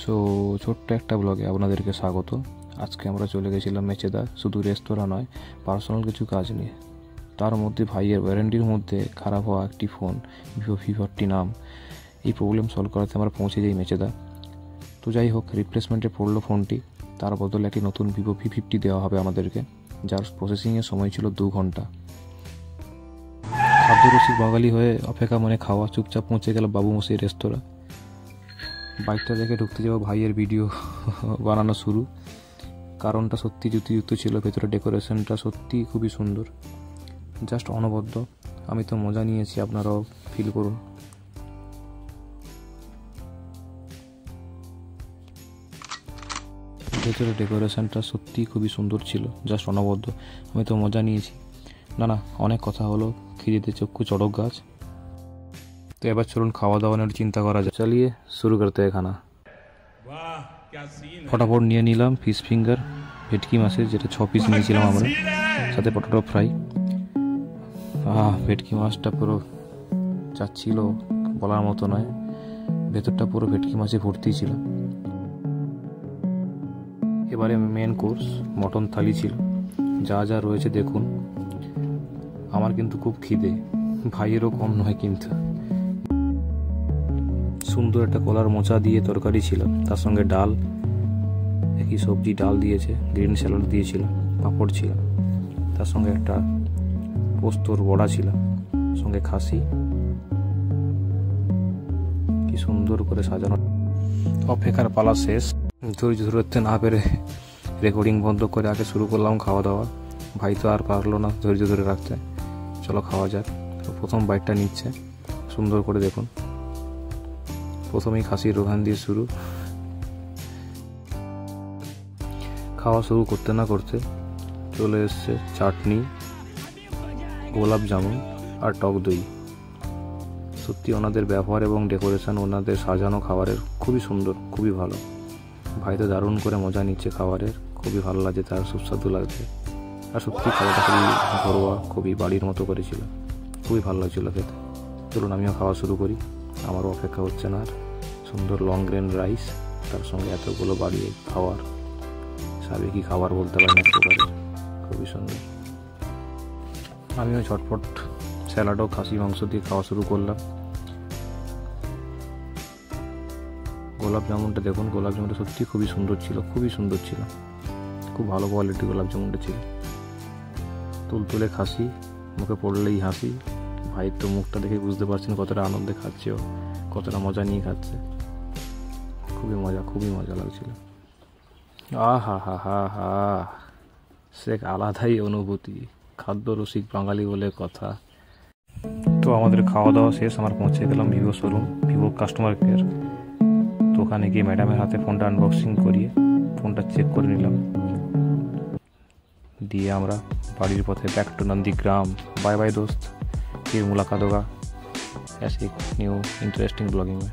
So ছোট্ট একটা ব্লগে আপনাদেরকে স্বাগত। আজকে আমরা চলে গেছিলাম মেচেদা, শুধু রেস্তোরাঁ নয়, পার্সোনাল কিছু কাজ নিয়ে। তার মধ্যে ভাইয়ের ওয়ারেন্টির মধ্যে খারাপ হওয়া একটি ফোন ভিভো V40 নাম, এই প্রবলেম সলভ করাতে আমরা পৌঁছে যাই মেচেদা। তো যাই হোক, রিপ্লেসমেন্টে পড়লো ফোনটি, তার বদলে একটি নতুন ভিভো V50 দেওয়া হবে আমাদেরকে, যার প্রসেসিংয়ের সময় ছিল 2 ঘন্টা। খাদ্যরসিক বাঙালি হয়ে অপেক্ষা মানে খাওয়া, চুপচাপ পৌঁছে গেল বাবু মশাই রেস্তোরাঁ। বাইকটা দেখে ঢুকতে যাওয়া ভাইয়ের ভিডিও বানানো শুরু। কারণটা সত্যি যুক্তিযুক্ত ছিল, ভেতরে ডেকোরেশনটা সত্যি খুবই সুন্দর, জাস্ট অনবদ্য। আমি তো মজা নিয়েছি, আপনারাও ফিল করুন। ভেতরে ডেকোরেশনটা সত্যি খুবই সুন্দর ছিল, জাস্ট অনবদ্য। আমি তো মজা নিয়েছি। না, অনেক কথা হলো, খিদেতে চক্ষু চড়ক গাছ। তো এবার চলুন খাওয়া দাওয়ানোর চিন্তা করা যায়। চালিয়ে শুরু করতে হয় খানা। ফটাফট নিয়ে নিলাম ফিশ ফিঙ্গার, ভেটকি মাছের, যেটা 6 পিস নিয়েছিলাম আমরা, সাথে পটেটো ফ্রাই। ভেটকি মাছটা পুরো যাচ্ছিল, বলার মতো নয়। ভেতরটা পুরো ভেটকি মাছে ভর্তি ছিল। এবারে মেন কোর্স মটন থালি ছিল। যা যা রয়েছে দেখুন। আমার কিন্তু খুব খিদে, ভাইয়েরও কম নয় কিন্তু। সুন্দর একটা কলার মোচা দিয়ে তরকারি ছিল, তার সঙ্গে ডাল, একই সবজি ডাল দিয়েছে, গ্রিন স্যালাড দিয়েছিল, পাঁপড় ছিল, তার সঙ্গে একটা পোস্তর বড়া ছিল, সঙ্গে খাসি। কি সুন্দর করে সাজানো। অপেক্ষার পালা শেষ। ধৈর্য ধরতে না পেরে রেকর্ডিং বন্ধ করে আগে শুরু করলাম খাওয়া দাওয়া। ভাই তো আর পারলো না ধৈর্য ধরে রাখতে। চলো খাওয়া যাক। তো প্রথম বাইটটা নিচ্ছে, সুন্দর করে দেখুন। প্রথমেই খাসির রোগান দিয়ে শুরু। খাওয়া শুরু করতে না করতে চলে এসছে চাটনি, গোলাপ জামুন আর টক দই। সত্যি ওনাদের ব্যবহার এবং ডেকোরেশন, ওনাদের সাজানো খাবারের খুবই সুন্দর, খুবই ভালো। ভাই তো দারুণ করে মজা নিচ্ছে খাবারের, খুবই ভালো লাগছে, তার সুস্বাদু লাগছে। আর সত্যি খাবারটা খুবই ঘরোয়া, খুবই বাড়ির মতো করেছিল, খুবই ভালো লাগছিল খেতে। চলুন আমিও খাওয়া শুরু করি, আমারও অপেক্ষা হচ্ছে না আর। সুন্দর লং গ্রেন রাইস, তার সঙ্গে এতগুলো বাড়িয়ে খাবার, সাবেকি খাবার বলতে পারেন এক প্রকারের, খুবই সুন্দর। আমিও ঝটপট স্যালাডও খাসি মাংস দিয়ে খাওয়া শুরু করলাম। গোলাপ জামুনটা দেখুন, গোলাপ জামুনটা সত্যি খুবই সুন্দর ছিল, খুবই সুন্দর ছিল, খুব ভালো কোয়ালিটি গোলাপ জামুনটা ছিল। তুলতুলে খাসি, মুখে পড়লেই হাসি। ভাইয়ের তো মুখটা দেখে বুঝতে পারছেন কতটা আনন্দে খাচ্ছে ও, কতটা মজা নিয়ে খাচ্ছে। খুবই মজা লাগছিল। হা, সে এক আলাদাই অনুভূতি, খাদ্য রসিক বাঙালি বলে কথা। তো আমাদের খাওয়া দাওয়া শেষ, আমরা পৌঁছে গেলাম Vivo showroom, Vivo customer care. তো ওখানে গিয়ে ম্যাডামের হাতে ফোনটা আনবক্সিং করিয়ে ফোনটা চেক করে নিলাম। দিয়ে আমরা বাড়ির পথে back to Nandigram. Bye bye दोस्त, फिर मुलाकात होगा ऐसे न्यू इंटरेस्टिंग ब्लॉगिंग में।